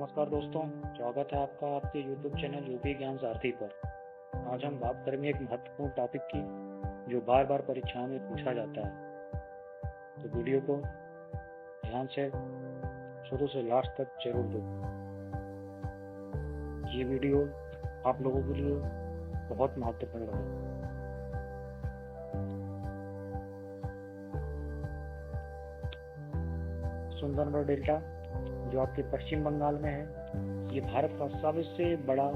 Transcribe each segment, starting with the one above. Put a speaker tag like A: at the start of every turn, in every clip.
A: नमस्कार दोस्तों, स्वागत है आपका आपके YouTube चैनल यूपी ज्ञान सारथी पर। आज हम बात करेंगे एक महत्वपूर्ण टॉपिक की जो बार बार परीक्षाओं में पूछा जाता है। तो वीडियो को ध्यान से शुरू से लास्ट तक जरूर दो। ये वीडियो आप लोगों के लिए बहुत महत्वपूर्ण है। सुंदरबन डेल्टा जो आपके पश्चिम बंगाल में है, ये भारत का सबसे बड़ा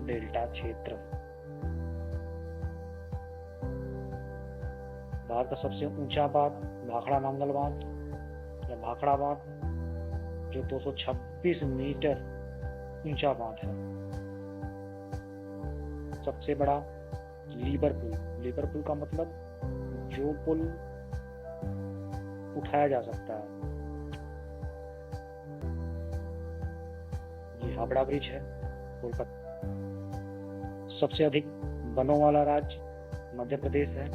A: डेल्टा क्षेत्र है। भारत का सबसे ऊंचा बाग भाखड़ा नांगल बाग या भाखड़ा बाग जो 226 मीटर ऊंचा बाग है। सबसे बड़ा लीवर पुल का मतलब जो पुल उठाया जा सकता है। ये हावड़ा ब्रिज है कोलकाता। सबसे अधिक वनों वाला राज्य मध्य प्रदेश है।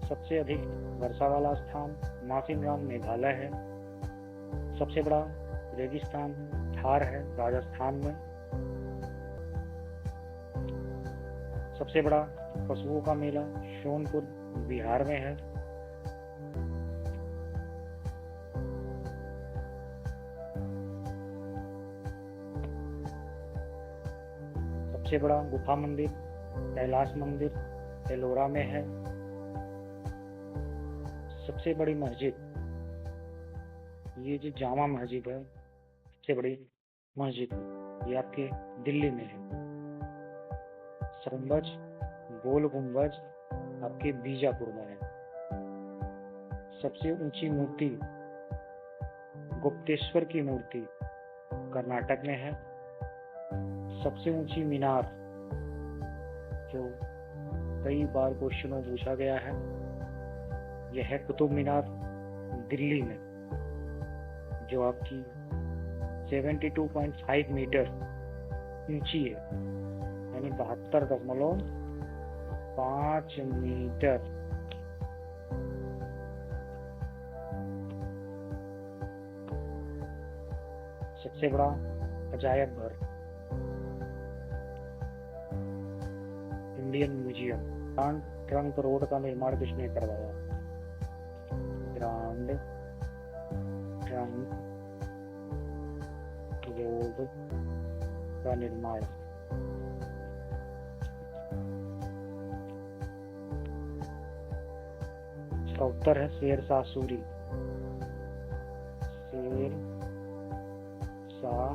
A: सबसे अधिक वर्षा वाला स्थान मासिनराम मेघालय है। सबसे बड़ा रेगिस्तान थार है राजस्थान में। सबसे बड़ा पशुओं का मेला सोनपुर बिहार में है। सबसे बड़ा गुफा मंदिर कैलाश मंदिर एलोरा में है। सबसे बड़ी मस्जिद ये जो जामा मस्जिद है, सबसे बड़ी मस्जिद ये आपके दिल्ली में है। सरम्बज गोल गुंबज आपके बीजापुर में है। सबसे ऊंची मूर्ति गुप्तेश्वर की मूर्ति कर्नाटक में है। सबसे ऊंची मीनार जो कई बार क्वेश्चन में पूछा गया है, यह है कुतुब मीनार दिल्ली में, जो आपकी 72.5 मीटर ऊंची है, यानी 72.5 मीटर। सबसे बड़ा अजायब घर Indian museum. Grand trunk road का निर्माण किसने करवाया? ग्रांड ट्रंक रोड का निर्माण इसका उत्तर है शेरशाह सूरी। शेरशाह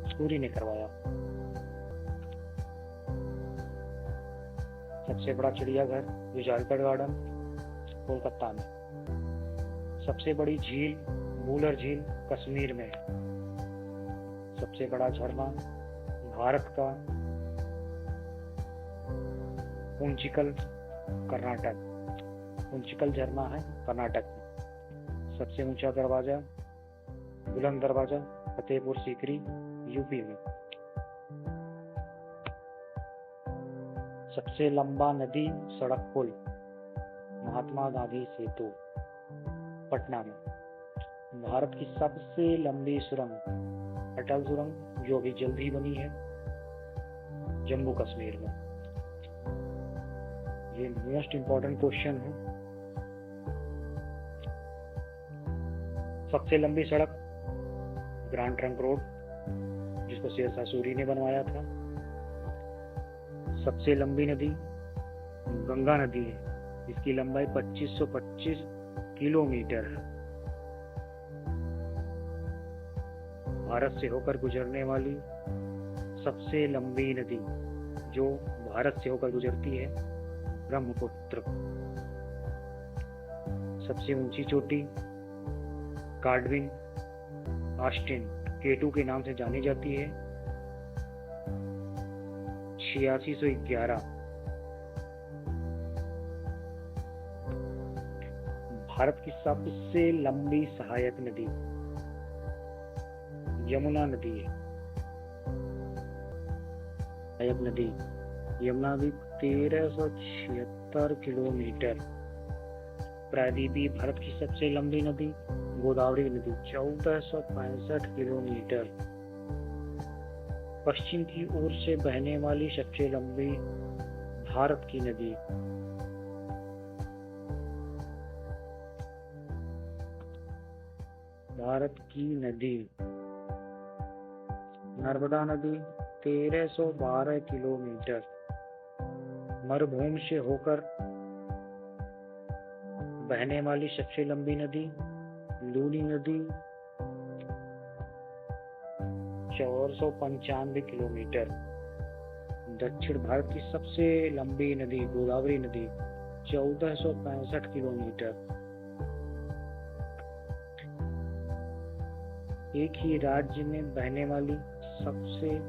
A: सूरी ने करवाया। सबसे बड़ा चिड़ियाघर विजालगढ़ गार्डन कोलकाता में। सबसे बड़ी झील वूलर झील कश्मीर में है। सबसे बड़ा झरना भारत का पुंचिकल कर्नाटक। पुंचिकल झरना है कर्नाटक में। सबसे ऊंचा दरवाजा बुलंद दरवाजा फतेहपुर सीकरी यूपी में। सबसे लंबा नदी सड़क पुल महात्मा गांधी सेतु पटना में। भारत की सबसे लंबी सुरंग अटल सुरंग जो अभी जल्द ही बनी है जम्मू कश्मीर में। ये मोस्ट इंपॉर्टेंट क्वेश्चन है। सबसे लंबी सड़क ग्रांड ट्रंक रोड जिसको शेरशाह सूरी ने बनवाया था। सबसे लंबी नदी गंगा नदी है, इसकी लंबाई 2525 किलोमीटर है। भारत से होकर गुजरने वाली सबसे लंबी नदी जो भारत से होकर गुजरती है ब्रह्मपुत्र। सबसे ऊंची चोटी गार्डविन ऑस्टिन केटू के नाम से जानी जाती है 8611। भारत की सबसे लंबी सहायक नदी यमुना नदी है। सहायक नदी यमुना नदी 1376 किलोमीटर। प्रायद्वीपीय भारत की सबसे लंबी नदी गोदावरी नदी 1465 किलोमीटर। पश्चिम की ओर से बहने वाली सबसे लंबी भारत की नदी। भारत की नदी नर्मदा नदी 1312 किलोमीटर। मरुभूमि से होकर बहने वाली सबसे लंबी नदी लूनी नदी 495 किलोमीटर। दक्षिण भारत की सबसे लंबी नदी गोदावरी नदी 1465 किलोमीटर। एक ही राज्य में बहने वाली सबसे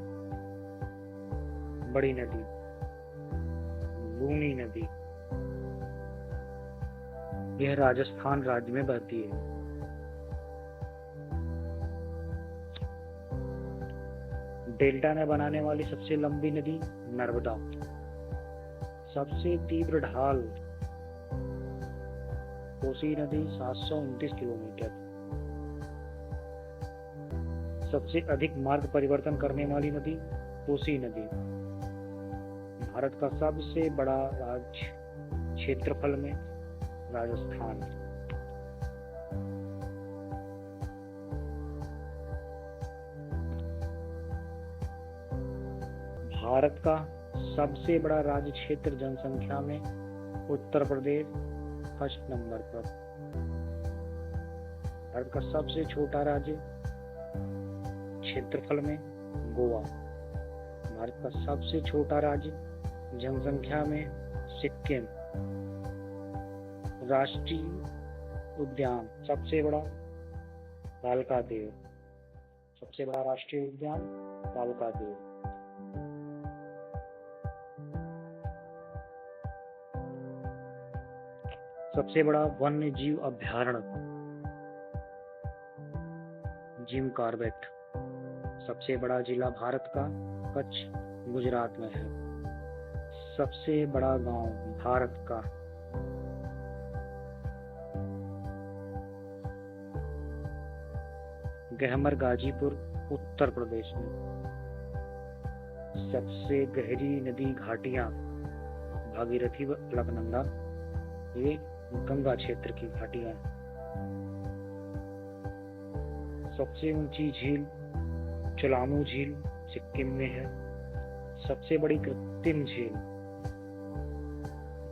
A: बड़ी नदी लूनी नदी, यह राजस्थान राज्य में बहती है। डेल्टा में बनाने वाली सबसे लंबी नदी नर्मदा। सबसे तीव्र ढाल कोसी नदी 729 किलोमीटर। सबसे अधिक मार्ग परिवर्तन करने वाली नदी कोसी नदी। भारत का सबसे बड़ा राज्य क्षेत्रफल में राजस्थान। भारत का सबसे बड़ा राज्य क्षेत्र जनसंख्या में उत्तर प्रदेश फर्स्ट नंबर पर। भारत का सबसे छोटा राज्य क्षेत्रफल में गोवा। भारत का सबसे छोटा राज्य जनसंख्या में सिक्किम। राष्ट्रीय उद्यान सबसे बड़ा कालका देव। सबसे बड़ा राष्ट्रीय उद्यान कालका देव। सबसे बड़ा वन्य जीव अभयारण्य जिम कॉर्बेट। सबसे बड़ा जिला भारत का कच्छ गुजरात में है। सबसे बड़ा गांव भारत का गहमर गाजीपुर उत्तर प्रदेश में। सबसे गहरी नदी घाटियां भागीरथी व अलकनंदा, ये गंगा क्षेत्र की घाटियां। सबसे ऊंची झील चलामू झील सिक्किम में है। सबसे बड़ी कृत्रिम झील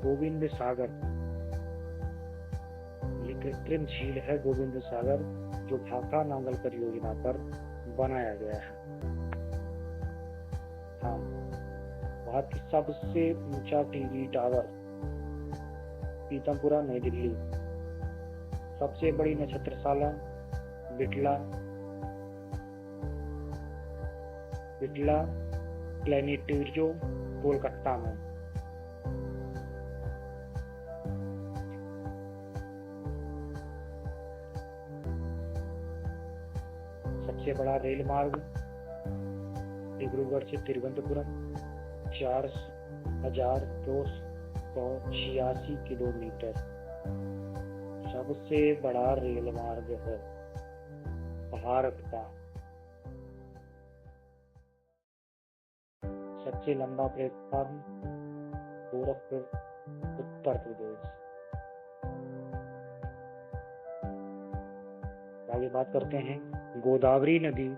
A: गोविंद सागर, ये कृत्रिम झील है गोविंद सागर, जो भाखड़ा नांगल परियोजना पर बनाया गया है। हाँ, भारत की सबसे ऊंचा टीवी टावर पीतमपुरा नई दिल्ली। सबसे बड़ी नक्षत्रशाला बिटला प्लेनेटोरियम कोलकाता में। सबसे बड़ा रेल मार्ग डिब्रूगढ़ से तिरुवनंतपुरम 4286 किलोमीटर। सबसे बड़ा रेल मार्ग है भारत का। सबसे लंबा प्लेटफॉर्म गोरखपुर उत्तर प्रदेश। आगे बात करते हैं गोदावरी नदी।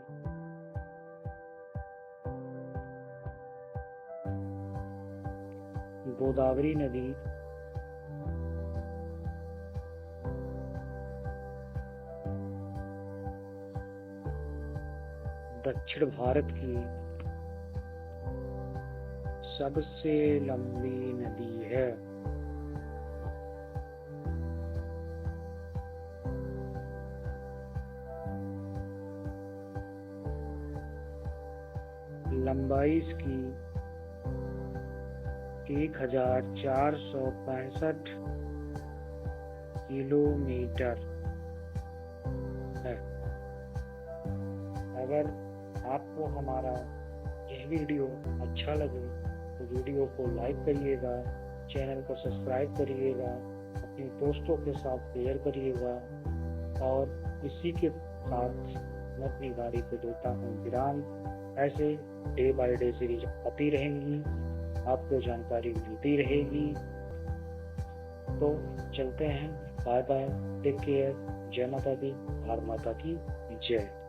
A: गोदावरी नदी दक्षिण भारत की सबसे लंबी नदी है। लंबाई इसकी 1465 किलोमीटर है। अगर आपको हमारा यह वीडियो अच्छा लगे तो वीडियो को लाइक करिएगा, चैनल को सब्सक्राइब करिएगा, अपने दोस्तों के साथ शेयर करिएगा और इसी के साथ मैं अपनी गाड़ी को देता हूँ विराम। ऐसे डे बाय डे सीरीज आती रहेंगी, आपको जानकारी मिलती रहेगी। तो चलते हैं, बाय बाय, टेक केयर, जय माता दी, भारत माता की जय।